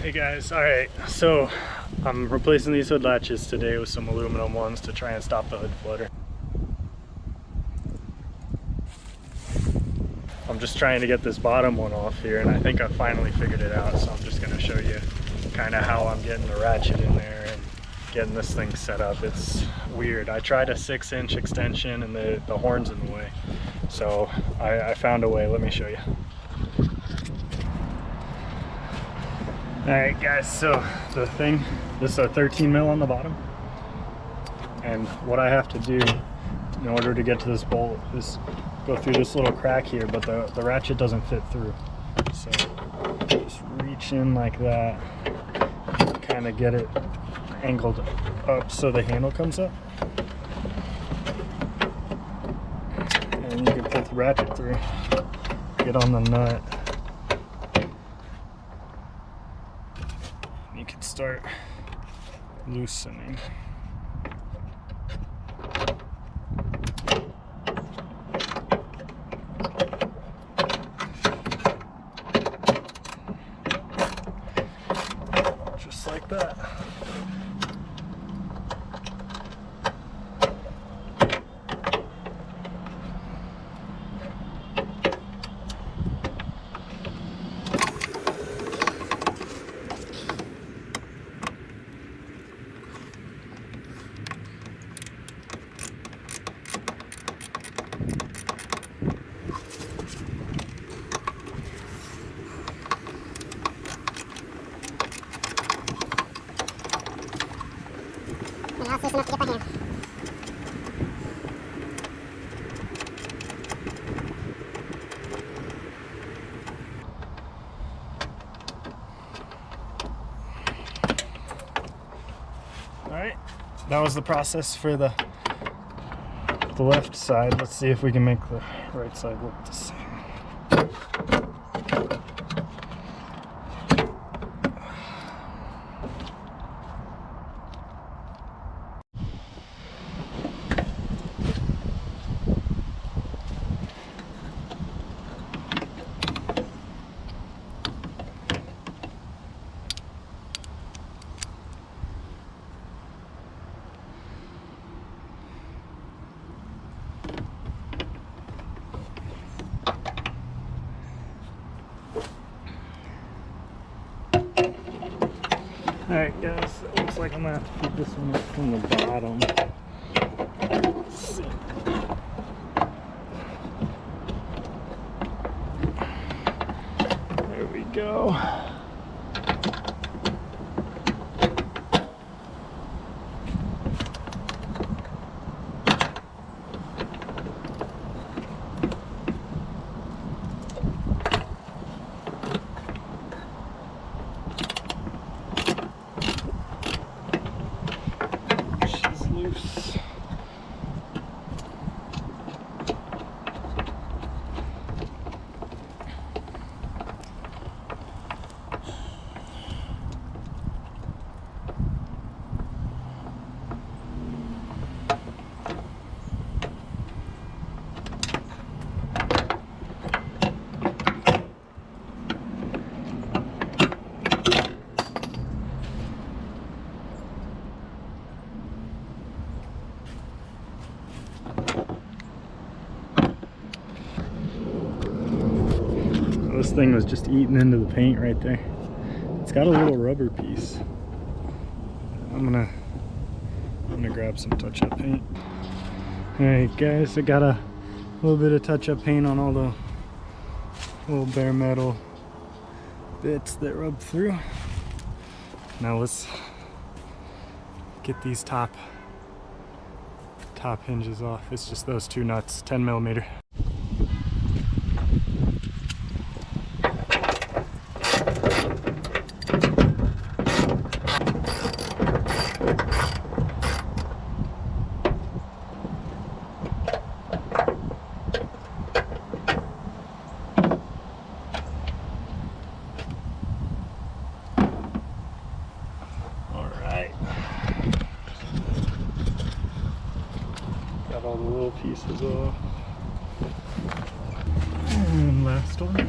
Hey guys, alright, so I'm replacing these hood latches today with some aluminum ones to try and stop the hood flutter. I'm just trying to get this bottom one off here, and I think I finally figured it out, so I'm just going to show you kind of how I'm getting the ratchet in there and getting this thing set up. It's weird. I tried a 6-inch extension and the horn's in the way, so I found a way. Let me show you. Alright guys, so the thing, this is a 13 mil on the bottom, and what I have to do in order to get to this bolt is go through this little crack here, but the ratchet doesn't fit through. So just reach in like that, kind of get it angled up so the handle comes up, and you can put the ratchet through, get on the nut. You can start loosening. Just like that. Alright, that was the process for the left side. Let's see if we can make the right side look the same. Alright guys, it looks like I'm going to have to keep this one up from the bottom. Let's see. There we go. Loose. This thing was just eating into the paint right there. It's got a little rubber piece. I'm gonna grab some touch-up paint. Alright guys, I got a little bit of touch-up paint on all the little bare metal bits that rub through. Now let's get these top hinges off. It's just those two nuts, 10 millimeter. Got all the little pieces off. And last one.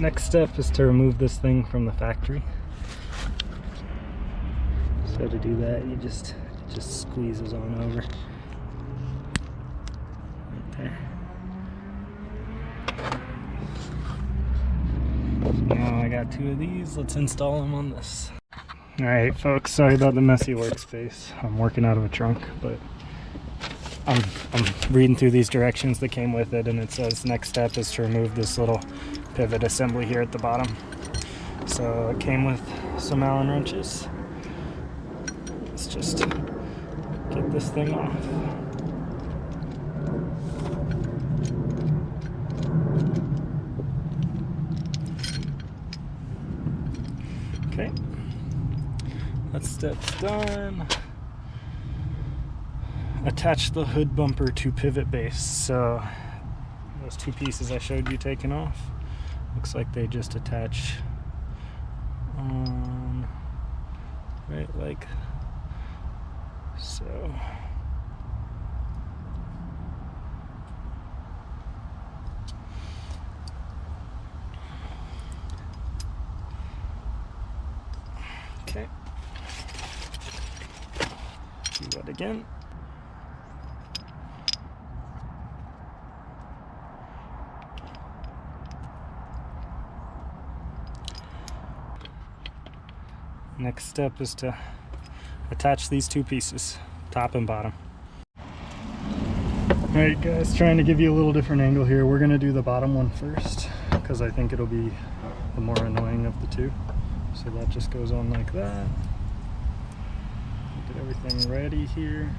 next step is to remove this thing from the factory. So to do that, it just squeezes on over. Right there. So now I got 2 of these. Let's install them on this. Alright folks, sorry about the messy workspace. I'm working out of a trunk, but I'm reading through these directions that came with it, and it says next step is to remove this little pivot assembly here at the bottom. So it came with some Allen wrenches. Let's just get this thing off. Okay, that step's done. Attach the hood bumper to pivot base. So those 2 pieces I showed you taking off, looks like they just attach on right like so. Okay, do that again. Next step is to attach these 2 pieces, top and bottom. Alright guys, trying to give you a little different angle here. We're going to do the bottom one first, because I think it'll be the more annoying of the 2. So that just goes on like that. Get everything ready here.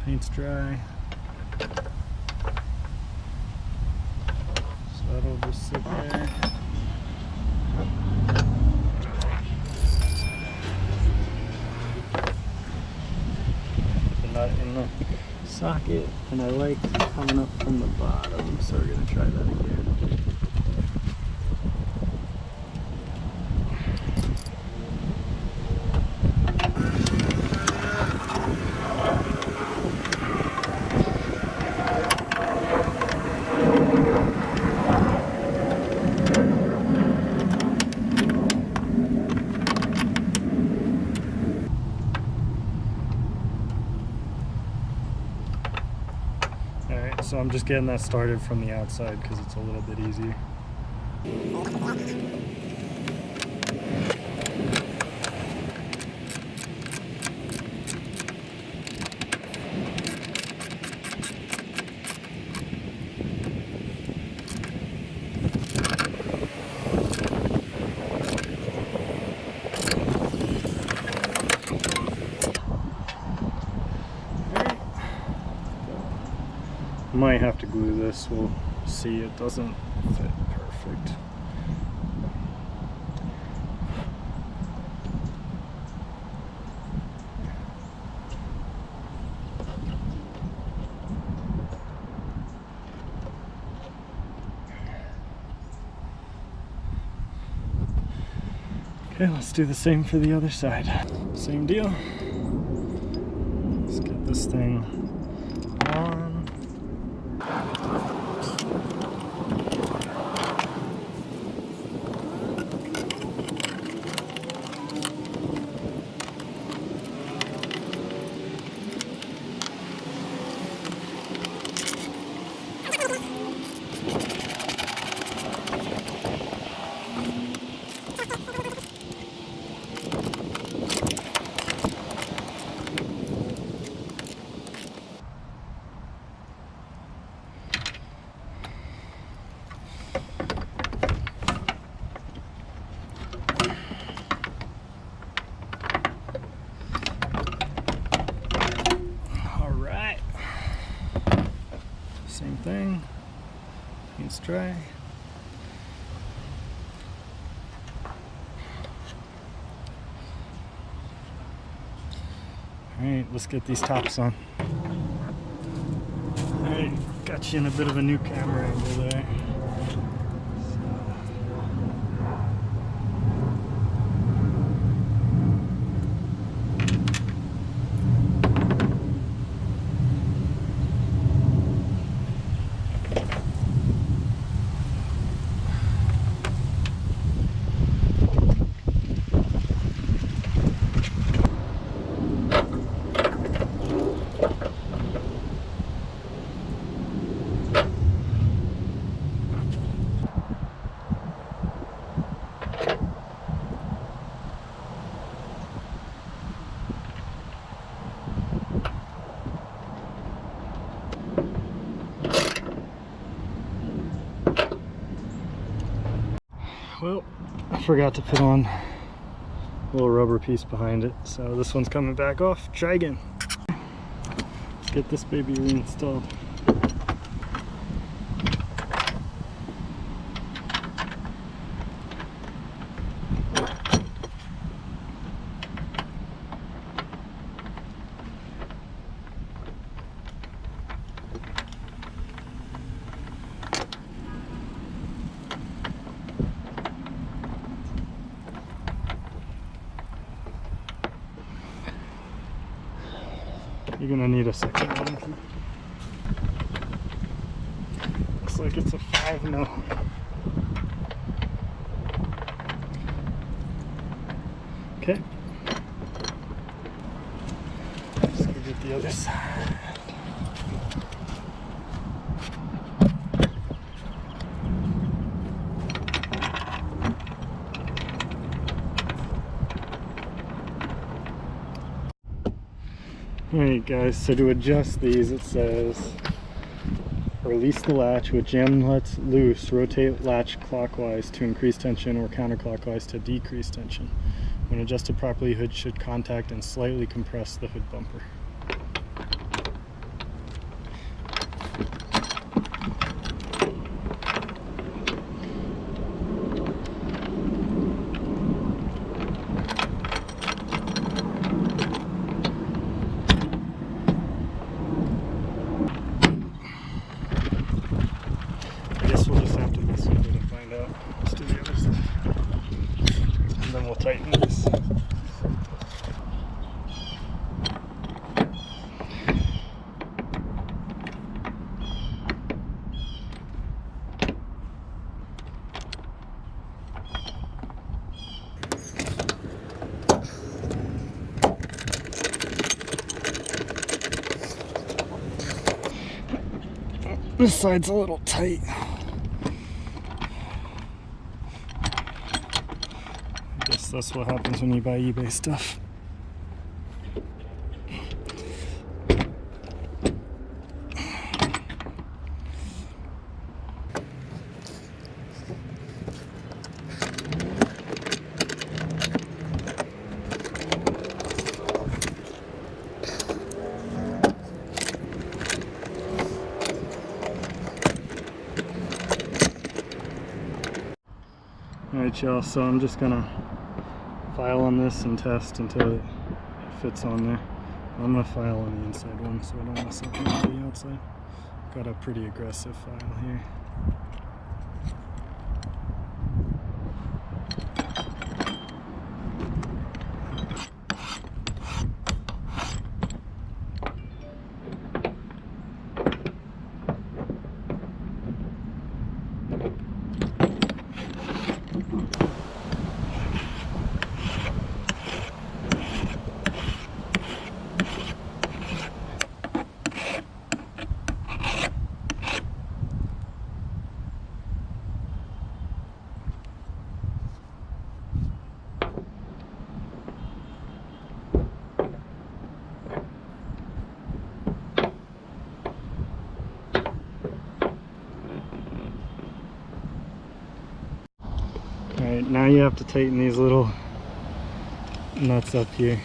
Paint's dry. So that'll just sit there. Nut in the socket, and I like coming up from the bottom, so we're going to try that again. So I'm just getting that started from the outside because it's a little bit easier. Might have to glue this, we'll see. It doesn't fit perfect. Okay, let's do the same for the other side. Same deal. Let's get this thing on. Same thing, paint's dry. Alright, let's get these tops on. Alright, got you in a bit of a new camera angle there. Well, I forgot to put on a little rubber piece behind it, so this one's coming back off. Try again. Let's get this baby reinstalled. You're gonna need a second one. Looks like it's a 5 mil. Okay. Let's go get the other side. Alright guys, so to adjust these it says release the latch with jam nuts loose, rotate latch clockwise to increase tension or counterclockwise to decrease tension. When adjusted properly, hood should contact and slightly compress the hood bumper. Let's do the other side. And then we'll tighten this. This side's a little tight. That's what happens when you buy eBay stuff. Alright y'all, so I'm just gonna file on this and test until it fits on there. I'm gonna file on the inside one so I don't mess up on the outside. Got a pretty aggressive file here. Alright, now you have to tighten these little nuts up here.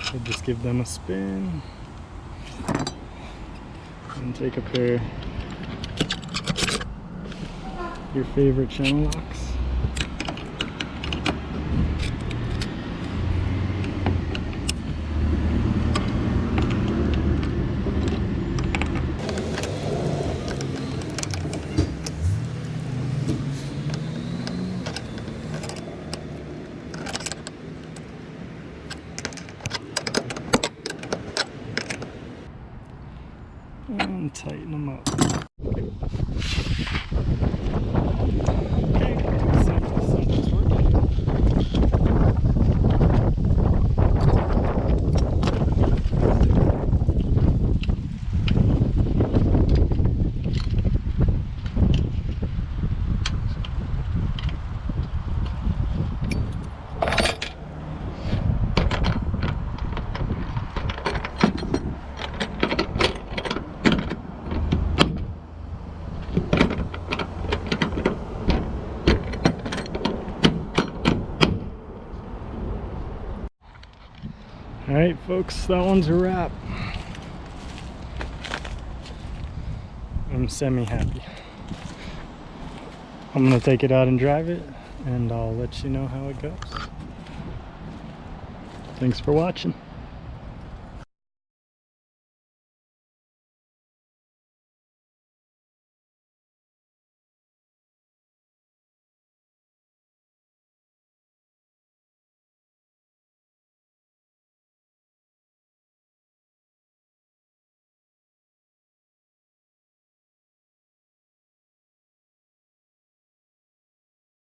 So just give them a spin. And take a pair of your favorite channel locks. And tighten them up. Okay, something's working. Alright folks, that one's a wrap. I'm semi-happy. I'm gonna take it out and drive it, and I'll let you know how it goes. Thanks for watching.